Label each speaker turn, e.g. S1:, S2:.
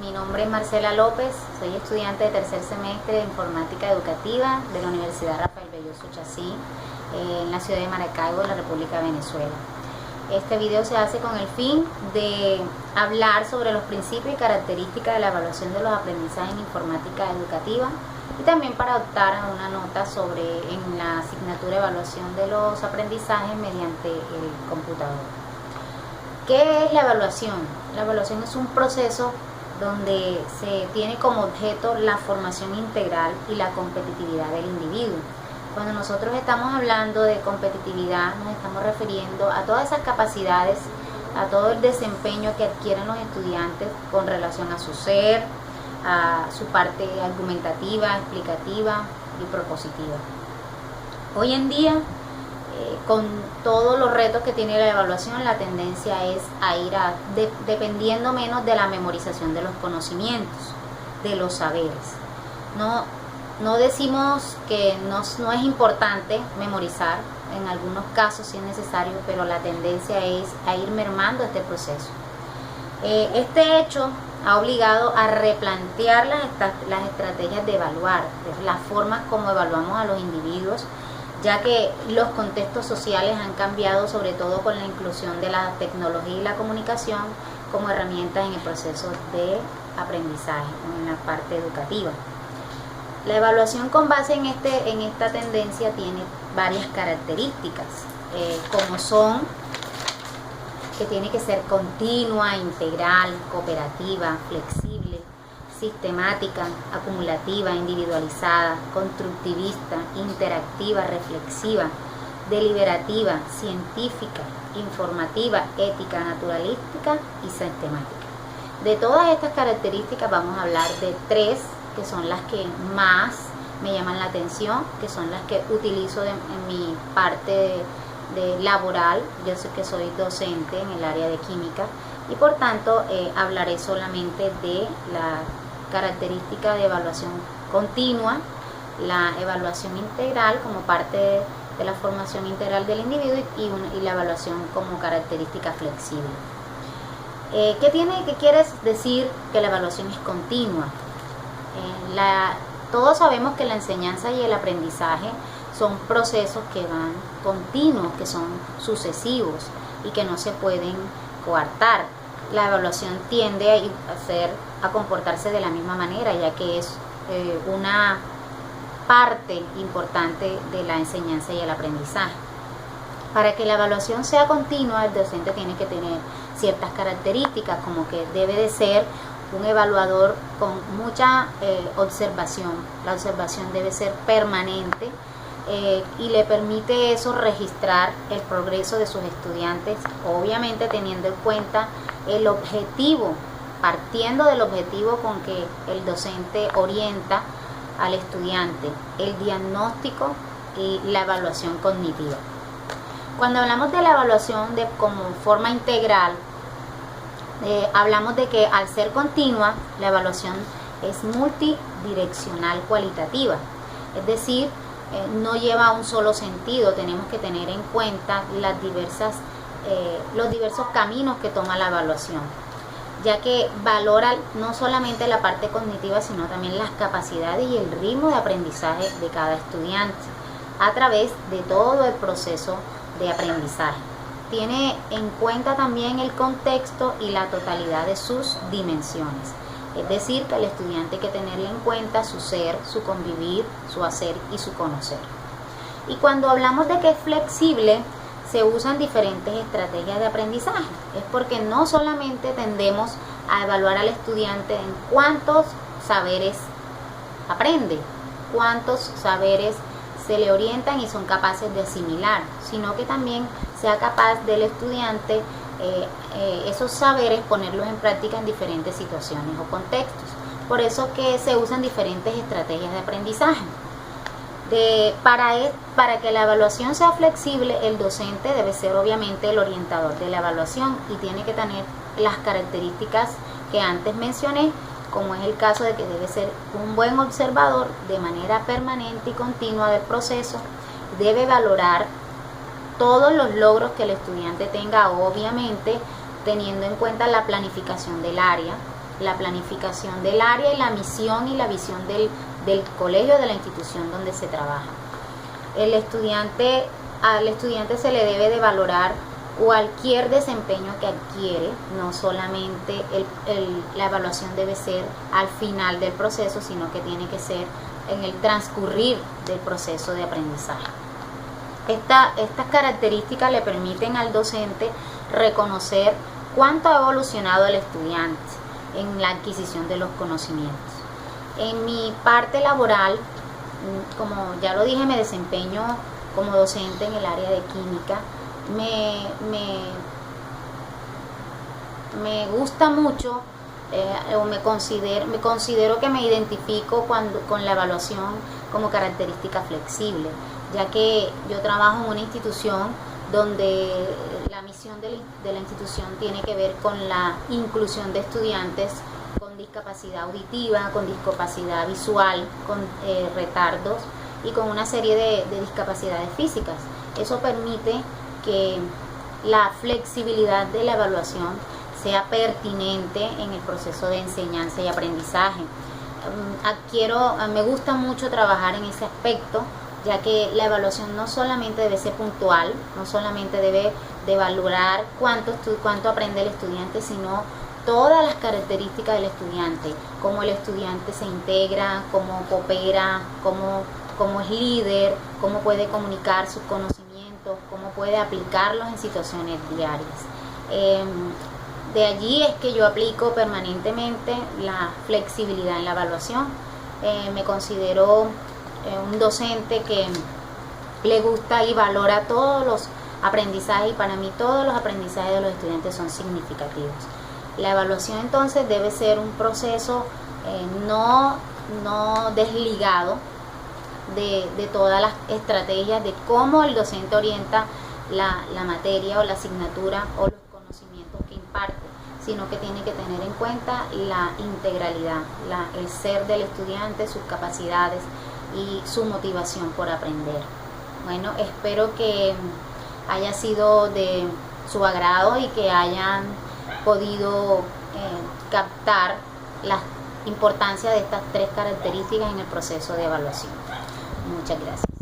S1: Mi nombre es Marcela López, soy estudiante de tercer semestre de Informática Educativa de la Universidad Rafael Belloso Chací, en la ciudad de Maracaibo, en la República de Venezuela. Este video se hace con el fin de hablar sobre los principios y características de la evaluación de los aprendizajes en informática educativa y también para optar a una nota en la asignatura de evaluación de los aprendizajes mediante el computador. ¿Qué es la evaluación? La evaluación es un proceso donde se tiene como objeto la formación integral y la competitividad del individuo. Cuando nosotros estamos hablando de competitividad, nos estamos refiriendo a todas esas capacidades, a todo el desempeño que adquieren los estudiantes con relación a su ser, a su parte argumentativa, explicativa y propositiva. Hoy en día, con todos los retos que tiene la evaluación, la tendencia es a ir dependiendo menos de la memorización de los conocimientos, de los saberes. No decimos que no es importante memorizar, en algunos casos sí es necesario, pero la tendencia es a ir mermando este proceso. Este hecho ha obligado a replantear las estrategias de evaluar, las formas como evaluamos a los individuos, ya que los contextos sociales han cambiado, sobre todo con la inclusión de la tecnología y la comunicación como herramientas en el proceso de aprendizaje, en la parte educativa. La evaluación con base en esta tendencia tiene varias características, como son que tiene que ser continua, integral, cooperativa, flexible, sistemática, acumulativa, individualizada, constructivista, interactiva, reflexiva, deliberativa, científica, informativa, ética, naturalística y sistemática. De todas estas características vamos a hablar de tres que son las que más me llaman la atención, que son las que utilizo en mi parte de laboral. Yo sé que soy docente en el área de química y por tanto hablaré solamente de la característica de evaluación continua, la evaluación integral como parte de la formación integral del individuo y la evaluación como característica flexible. ¿Qué quiere decir que la evaluación es continua? Todos sabemos que la enseñanza y el aprendizaje son procesos que van continuos, que son sucesivos y que no se pueden coartar. La evaluación tiende a comportarse de la misma manera, ya que es una parte importante de la enseñanza y el aprendizaje. Para que la evaluación sea continua, el docente tiene que tener ciertas características, como que debe de ser un evaluador con mucha observación. La observación debe ser permanente y le permite eso registrar el progreso de sus estudiantes, obviamente teniendo en cuenta el objetivo, partiendo del objetivo con que el docente orienta al estudiante, el diagnóstico y la evaluación cognitiva. Cuando hablamos de la evaluación como forma integral, hablamos de que al ser continua, la evaluación es multidireccional cualitativa, es decir, no lleva un solo sentido. Tenemos que tener en cuenta los diversos caminos que toma la evaluación, ya que valora no solamente la parte cognitiva, sino también las capacidades y el ritmo de aprendizaje de cada estudiante a través de todo el proceso de aprendizaje. Tiene en cuenta también el contexto y la totalidad de sus dimensiones. Es decir, que el estudiante hay que tenerle en cuenta su ser, su convivir, su hacer y su conocer. Y cuando hablamos de que es flexible, se usan diferentes estrategias de aprendizaje. Es porque no solamente tendemos a evaluar al estudiante en cuántos saberes aprende, cuántos saberes se le orientan y son capaces de asimilar, sino que también sea capaz del estudiante esos saberes ponerlos en práctica en diferentes situaciones o contextos. Por eso que se usan diferentes estrategias de aprendizaje. Para que la evaluación sea flexible, el docente debe ser obviamente el orientador de la evaluación y tiene que tener las características que antes mencioné, como es el caso de que debe ser un buen observador de manera permanente y continua del proceso, debe valorar todos los logros que el estudiante tenga, obviamente teniendo en cuenta la planificación del área, la planificación del área y la misión y la visión del colegio, de la institución donde se trabaja. Al estudiante se le debe de valorar cualquier desempeño que adquiere, no solamente la evaluación debe ser al final del proceso, sino que tiene que ser en el transcurrir del proceso de aprendizaje. Estas características le permiten al docente reconocer cuánto ha evolucionado el estudiante en la adquisición de los conocimientos. En mi parte laboral, como ya lo dije, me desempeño como docente en el área de química. Me gusta mucho, me considero que me identifico con la evaluación como característica flexible, ya que yo trabajo en una institución donde la misión de la institución tiene que ver con la inclusión de estudiantes con discapacidad auditiva, con discapacidad visual, con retardos y con una serie de discapacidades físicas. Eso permite que la flexibilidad de la evaluación sea pertinente en el proceso de enseñanza y aprendizaje. Me gusta mucho trabajar en ese aspecto, ya que la evaluación no solamente debe ser puntual, no solamente debe de valorar cuánto aprende el estudiante, sino todas las características del estudiante, cómo el estudiante se integra, cómo coopera, cómo es líder, cómo puede comunicar sus conocimientos, cómo puede aplicarlos en situaciones diarias. De allí es que yo aplico permanentemente la flexibilidad en la evaluación. Me considero un docente que le gusta y valora todos los aprendizajes, y para mí todos los aprendizajes de los estudiantes son significativos. La evaluación entonces debe ser un proceso no desligado de todas las estrategias de cómo el docente orienta la materia o la asignatura o los conocimientos que imparte, sino que tiene que tener en cuenta la integralidad, el ser del estudiante, sus capacidades y su motivación por aprender. Bueno, espero que haya sido de su agrado y que hayan podido captar la importancia de estas tres características en el proceso de evaluación. Muchas gracias.